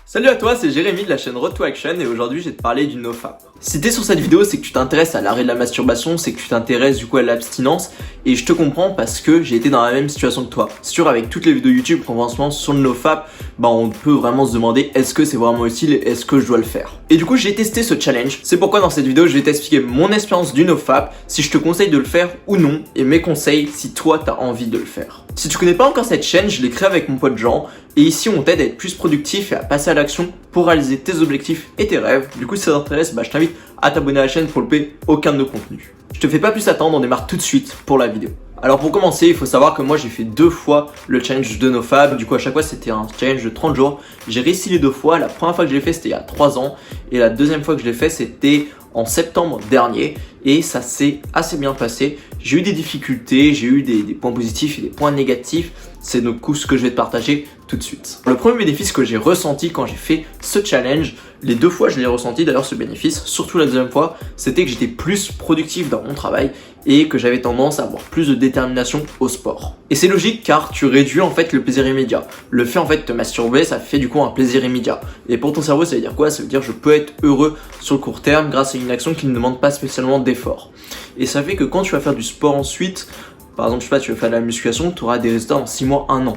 Salut à toi, c'est Jérémy de la chaîne Road to Action et aujourd'hui je vais te parler du nofap. Si t'es sur cette vidéo, c'est que tu t'intéresses à l'arrêt de la masturbation, c'est que tu t'intéresses du coup à l'abstinence et je te comprends parce que j'ai été dans la même situation que toi. C'est sûr, avec toutes les vidéos YouTube qu'on voit en ce moment sur le nofap, on peut vraiment se demander est-ce que c'est vraiment utile et est-ce que je dois le faire. Et du coup j'ai testé ce challenge, c'est pourquoi dans cette vidéo je vais t'expliquer mon expérience du nofap, si je te conseille de le faire ou non et mes conseils si toi t'as envie de le faire. Si tu connais pas encore cette chaîne, je l'ai créée avec mon pote Jean et ici on t'aide à être plus productif et à passer à l'action pour réaliser tes objectifs et tes rêves. Du coup si ça t'intéresse, je t'invite à t'abonner à la chaîne pour louper aucun de nos contenus. Je te fais pas plus attendre, on démarre tout de suite pour la vidéo. Alors pour commencer, il faut savoir que moi j'ai fait 2 fois le challenge de nofap. Du coup à chaque fois c'était un challenge de 30 jours. J'ai réussi les 2 fois. La première fois que je l'ai fait c'était il y a 3 ans et la deuxième fois que je l'ai fait c'était en septembre dernier et ça s'est assez bien passé. J'ai eu des difficultés, j'ai eu des points positifs et des points négatifs. C'est donc ce que je vais te partager tout de suite. Le premier bénéfice que j'ai ressenti quand j'ai fait ce challenge, les 2 fois je l'ai ressenti d'ailleurs ce bénéfice, surtout la deuxième fois, c'était que j'étais plus productif dans mon travail et que j'avais tendance à avoir plus de détermination au sport. Et c'est logique car tu réduis en fait le plaisir immédiat. Le fait en fait de te masturber, ça fait du coup un plaisir immédiat. Et pour ton cerveau, ça veut dire quoi? Ça veut dire je peux être heureux sur le court terme grâce à une action qui ne demande pas spécialement d'effort. Et ça fait que quand tu vas faire du sport ensuite, par exemple, je sais pas, tu vas faire de la musculation, tu auras des résultats en 6 mois, 1 an.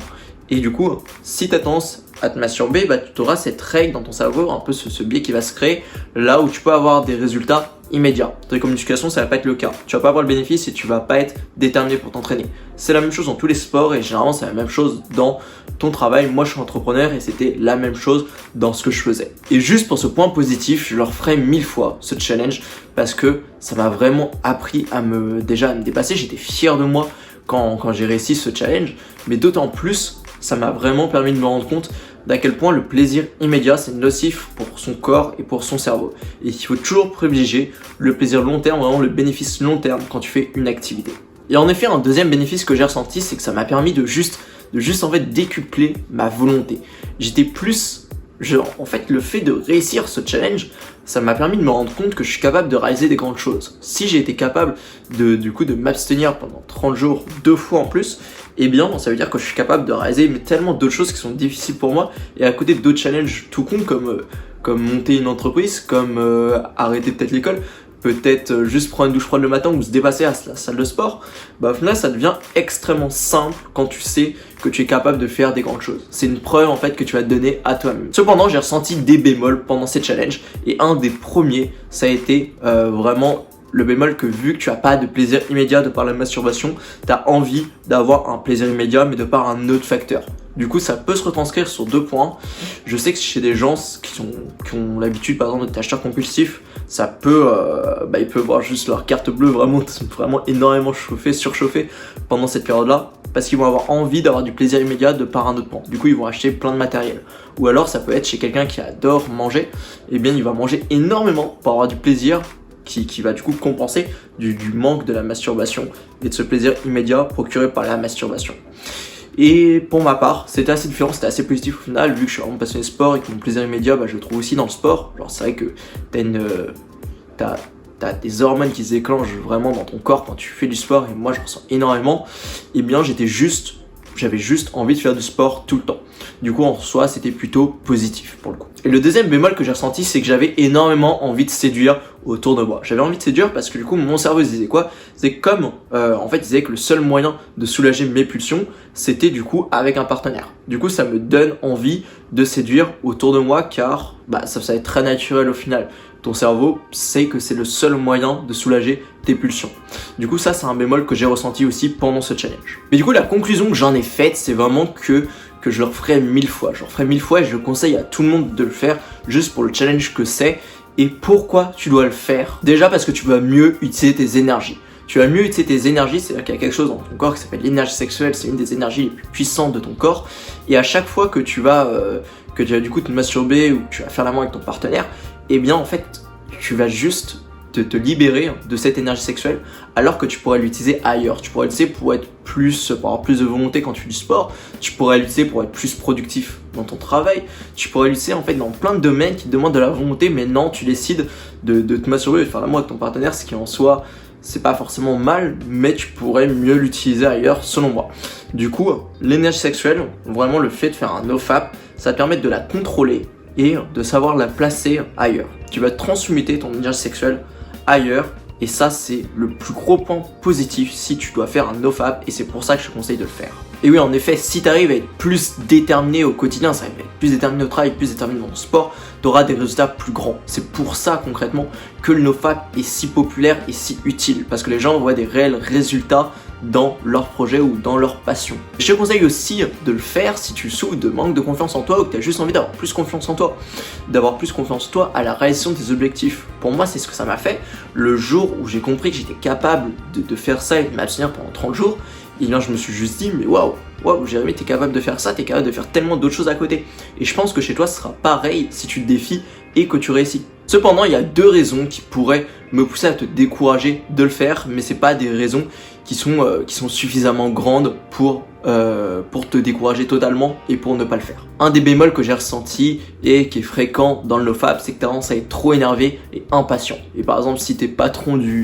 Et du coup, si tu as tendance à te masturber, tu auras cette règle dans ton cerveau, un peu ce biais qui va se créer, là où tu peux avoir des résultats immédiats. Tandis qu'en musculation, ça va pas être le cas. Tu vas pas avoir le bénéfice et tu vas pas être déterminé pour t'entraîner. C'est la même chose dans tous les sports et généralement c'est la même chose dans ton travail. Moi je suis entrepreneur et c'était la même chose dans ce que je faisais. Et juste pour ce point positif, je leur ferai 1000 fois ce challenge parce que ça m'a vraiment appris à me dépasser. J'étais fier de moi quand j'ai réussi ce challenge, mais d'autant plus ça m'a vraiment permis de me rendre compte d'à quel point le plaisir immédiat c'est nocif pour son corps et pour son cerveau. Et il faut toujours privilégier le plaisir long terme, vraiment le bénéfice long terme quand tu fais une activité. Et en effet, un deuxième bénéfice que j'ai ressenti, c'est que ça m'a permis de juste en fait décupler ma volonté. J'étais plus en fait, le fait de réussir ce challenge, ça m'a permis de me rendre compte que je suis capable de réaliser des grandes choses. Si j'ai été capable de m'abstenir pendant 30 jours 2 fois en plus, eh bien ça veut dire que je suis capable de réaliser tellement d'autres choses qui sont difficiles pour moi et à côté d'autres challenges tout con comme monter une entreprise, comme arrêter peut-être l'école, peut-être juste prendre une douche froide le matin ou se dépasser à la salle de sport, au final ça devient extrêmement simple quand tu sais que tu es capable de faire des grandes choses. C'est une preuve en fait que tu vas te donner à toi-même. Cependant, j'ai ressenti des bémols pendant ces challenges et un des premiers, ça a été vraiment le bémol que vu que tu n'as pas de plaisir immédiat de par la masturbation, tu as envie d'avoir un plaisir immédiat mais de par un autre facteur. Du coup, ça peut se retranscrire sur 2 points. Je sais que chez des gens qui ont l'habitude, par exemple, d'être acheteurs compulsifs, ça peut, ils peuvent voir juste leur carte bleue vraiment énormément surchauffée pendant cette période-là, parce qu'ils vont avoir envie d'avoir du plaisir immédiat de par un autre point. Du coup, ils vont acheter plein de matériel. Ou alors, ça peut être chez quelqu'un qui adore manger, et bien, il va manger énormément pour avoir du plaisir qui va du coup compenser du manque de la masturbation et de ce plaisir immédiat procuré par la masturbation. Et pour ma part, c'était assez différent, c'était assez positif au final, vu que je suis vraiment passionné de sport et que mon plaisir immédiat, je le trouve aussi dans le sport. Genre c'est vrai que t'as des hormones qui se déclenchent vraiment dans ton corps quand tu fais du sport, et moi je ressens énormément. Et bien j'avais juste envie de faire du sport tout le temps. Du coup en soi c'était plutôt positif pour le coup. Et le deuxième bémol que j'ai ressenti, c'est que j'avais énormément envie de séduire autour de moi. J'avais envie de séduire parce que du coup mon cerveau se disait quoi? C'est comme en fait il disait que le seul moyen de soulager mes pulsions c'était du coup avec un partenaire. Du coup ça me donne envie de séduire autour de moi car ça va être très naturel au final. Ton cerveau sait que c'est le seul moyen de soulager tes pulsions. Du coup ça c'est un bémol que j'ai ressenti aussi pendant ce challenge. Mais du coup la conclusion que j'en ai faite, c'est vraiment que je leur ferai 1000 fois. Je leur ferai 1000 fois et je conseille à tout le monde de le faire juste pour le challenge que c'est. Et pourquoi tu dois le faire? Déjà parce que tu vas mieux utiliser tes énergies. Tu vas mieux utiliser tes énergies, c'est-à-dire qu'il y a quelque chose dans ton corps qui s'appelle l'énergie sexuelle, c'est une des énergies les plus puissantes de ton corps. Et à chaque fois que tu vas du coup te masturber ou que tu vas faire l'amour avec ton partenaire, eh bien en fait tu vas juste te libérer de cette énergie sexuelle alors que tu pourrais l'utiliser ailleurs. Tu pourrais l'utiliser pour avoir plus de volonté quand tu fais du sport, tu pourrais l'utiliser pour être plus productif dans ton travail, tu pourrais l'utiliser en fait dans plein de domaines qui te demandent de la volonté, mais non, tu décides de te masturber et de faire l'amour avec ton partenaire, ce qui en soi c'est pas forcément mal, mais tu pourrais mieux l'utiliser ailleurs selon moi. Du coup, l'énergie sexuelle, vraiment le fait de faire un nofap, ça va te permettre de la contrôler et de savoir la placer ailleurs. Tu vas transmuter ton énergie sexuelle ailleurs. Et ça, c'est le plus gros point positif si tu dois faire un nofap, et c'est pour ça que je te conseille de le faire. Et oui, en effet, si tu arrives à être plus déterminé au quotidien, ça va être plus déterminé au travail, plus déterminé dans le sport, tu auras des résultats plus grands. C'est pour ça, concrètement, que le nofap est si populaire et si utile, parce que les gens voient des réels résultats dans leur projet ou dans leur passion. Je te conseille aussi de le faire si tu souffres de manque de confiance en toi ou que tu as juste envie d'avoir plus confiance en toi, à la réalisation de tes objectifs. Pour moi, c'est ce que ça m'a fait le jour où j'ai compris que j'étais capable de faire ça et de m'abstenir pendant 30 jours. Et bien je me suis juste dit, mais waouh, Jérémy, t'es capable de faire ça, t'es capable de faire tellement d'autres choses à côté. Et je pense que chez toi, ce sera pareil si tu te défies et que tu réussis. Cependant, il y a 2 raisons qui pourraient me pousser à te décourager de le faire, mais c'est pas des raisons qui sont suffisamment grandes pour te décourager totalement et pour ne pas le faire. Un des bémols que j'ai ressenti et qui est fréquent dans le nofap, c'est que tu as tendance à être trop énervé et impatient. Et par exemple, si t'es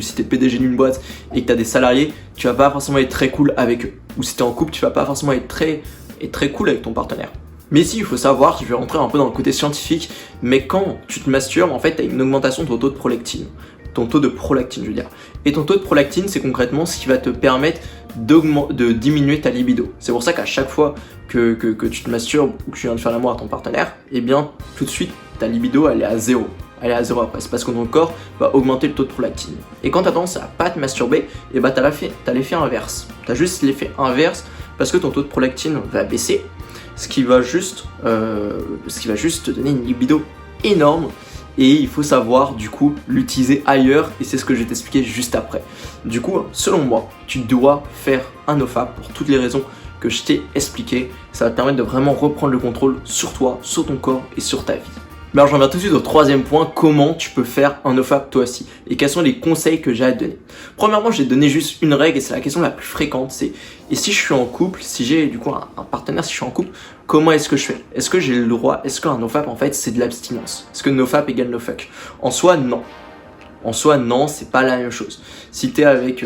si t'es PDG d'une boîte et que tu as des salariés, tu vas pas forcément être très cool avec eux. Ou si t'es en couple, tu vas pas forcément être très cool avec ton partenaire. Mais si, il faut savoir, je vais rentrer un peu dans le côté scientifique, mais quand tu te masturbes, en fait, tu as une augmentation de ton taux de prolactine. Ton taux de prolactine, je veux dire. Et ton taux de prolactine, c'est concrètement ce qui va te permettre de diminuer ta libido. C'est pour ça qu'à chaque fois que tu te masturbes ou que tu viens de faire l'amour à ton partenaire, eh bien, tout de suite, ta libido, elle est à 0. Elle est à 0 après. C'est parce que ton corps va augmenter le taux de prolactine. Et quand tu as tendance à pas te masturber, eh ben, t'as l'effet inverse. Tu as juste l'effet inverse parce que ton taux de prolactine va baisser, ce qui va juste te donner une libido énorme. Et il faut savoir du coup l'utiliser ailleurs, et c'est ce que je vais t'expliquer juste après. Du coup, selon moi, tu dois faire un nofap pour toutes les raisons que je t'ai expliquées. Ça va te permettre de vraiment reprendre le contrôle sur toi, sur ton corps et sur ta vie. Mais alors j'en viens tout de suite au 3e point, comment tu peux faire un nofap toi aussi et quels sont les conseils que j'ai à te donner. Premièrement, je vais te donner juste une règle et c'est la question la plus fréquente, c'est et si je suis en couple, si j'ai du coup un partenaire, si je suis en couple, comment est-ce que je fais? Est-ce que j'ai le droit? Est-ce qu'un nofap en fait c'est de l'abstinence? Est-ce que nofap égale nofuck? En soi, non. En soi, non, c'est pas la même chose. Si t'es avec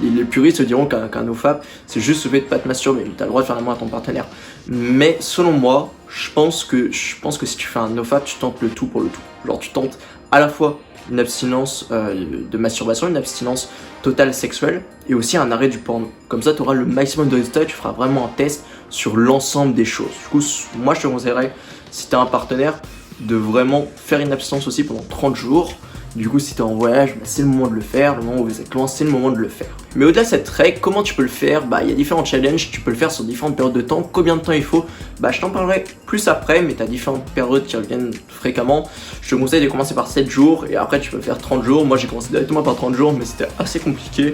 les puristes se diront qu'un nofap, c'est juste le fait de pas te masturber. T'as le droit de faire l'amour à ton partenaire. Mais selon moi, je pense que si tu fais un nofap, tu tentes le tout pour le tout. Genre, tu tentes à la fois une abstinence de masturbation, une abstinence totale sexuelle et aussi un arrêt du porno. Comme ça, tu auras le maximum de résultats et tu feras vraiment un test sur l'ensemble des choses. Du coup, moi, je te conseillerais, si tu as un partenaire, de vraiment faire une abstinence aussi pendant 30 jours. Du coup, si tu es en voyage, bah, c'est le moment de le faire. Le moment où vous êtes loin, c'est le moment de le faire. Mais au-delà de cette règle, comment tu peux le faire? Bah, il y a différents challenges. Tu peux le faire sur différentes périodes de temps. Combien de temps il faut? Bah, je t'en parlerai plus après, mais tu as différentes périodes qui reviennent fréquemment. Je te conseille de commencer par 7 jours et après, tu peux faire 30 jours. Moi, j'ai commencé directement par 30 jours, mais c'était assez compliqué.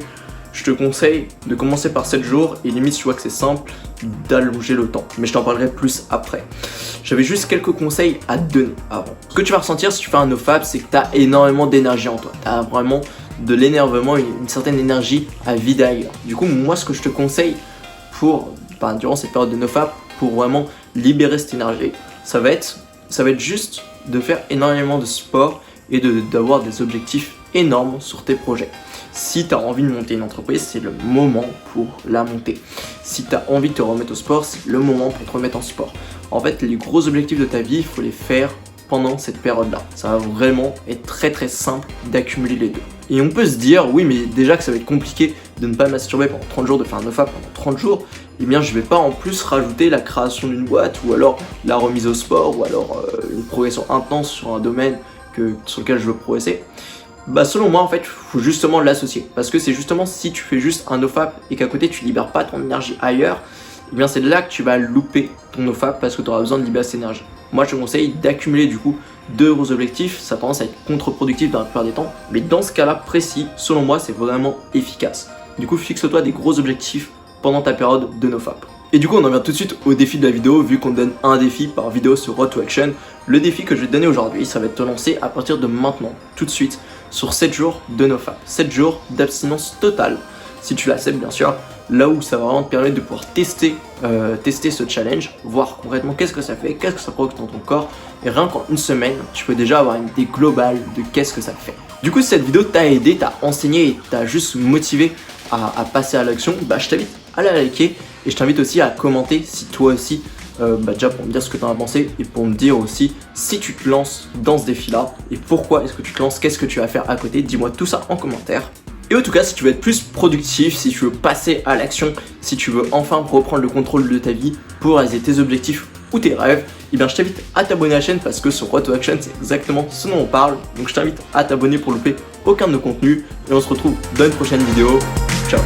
Je te conseille de commencer par 7 jours et limite, tu vois que c'est simple d'allonger le temps. Mais je t'en parlerai plus après. J'avais juste quelques conseils à te donner avant. Ce que tu vas ressentir si tu fais un nofap, c'est que tu as énormément d'énergie en toi. Tu as vraiment de l'énervement, une certaine énergie à vider ailleurs. Du coup, moi, ce que je te conseille durant cette période de nofap, pour vraiment libérer cette énergie, ça va être juste de faire énormément de sport et d'avoir des objectifs énormes sur tes projets. Si tu as envie de monter une entreprise, c'est le moment pour la monter. Si tu as envie de te remettre au sport, c'est le moment pour te remettre en sport. En fait, les gros objectifs de ta vie, il faut les faire pendant cette période-là. Ça va vraiment être très très simple d'accumuler les deux. Et on peut se dire, oui, mais déjà que ça va être compliqué de ne pas masturber pendant 30 jours, de faire un nofap pendant 30 jours, eh bien je vais pas en plus rajouter la création d'une boîte ou alors la remise au sport ou alors une progression intense sur un domaine sur lequel je veux progresser. Bah selon moi en fait, il faut justement l'associer. Parce que c'est justement si tu fais juste un nofap et qu'à côté tu libères pas ton énergie ailleurs, eh bien c'est là que tu vas louper ton nofap parce que tu auras besoin de libérer cette énergie. Moi je te conseille d'accumuler du coup 2 gros objectifs, ça a tendance à être contre-productif dans la plupart des temps, mais dans ce cas-là précis, selon moi c'est vraiment efficace. Du coup fixe-toi des gros objectifs pendant ta période de nofap. Et du coup on en vient tout de suite au défi de la vidéo, vu qu'on donne un défi par vidéo sur Road to Action. Le défi que je vais te donner aujourd'hui, ça va être de te lancer à partir de maintenant, tout de suite, sur 7 jours de nofap, 7 jours d'abstinence totale, si tu l'acceptes bien sûr, là où ça va vraiment te permettre de pouvoir tester ce challenge, voir concrètement qu'est-ce que ça fait, qu'est-ce que ça provoque dans ton corps, et rien qu'en une semaine, tu peux déjà avoir une idée globale de qu'est-ce que ça fait. Du coup si cette vidéo t'a aidé, t'a enseigné et t'a juste motivé à passer à l'action, bah je t'invite à la liker et je t'invite aussi à commenter si toi aussi déjà pour me dire ce que tu en as pensé et pour me dire aussi si tu te lances dans ce défi-là et pourquoi est-ce que tu te lances, qu'est-ce que tu vas faire à côté. Dis-moi tout ça en commentaire. Et en tout cas, si tu veux être plus productif, si tu veux passer à l'action, si tu veux enfin reprendre le contrôle de ta vie pour réaliser tes objectifs ou tes rêves, eh bien je t'invite à t'abonner à la chaîne parce que sur Road to Action, c'est exactement ce dont on parle. Donc je t'invite à t'abonner pour louper aucun de nos contenus et on se retrouve dans une prochaine vidéo. Ciao.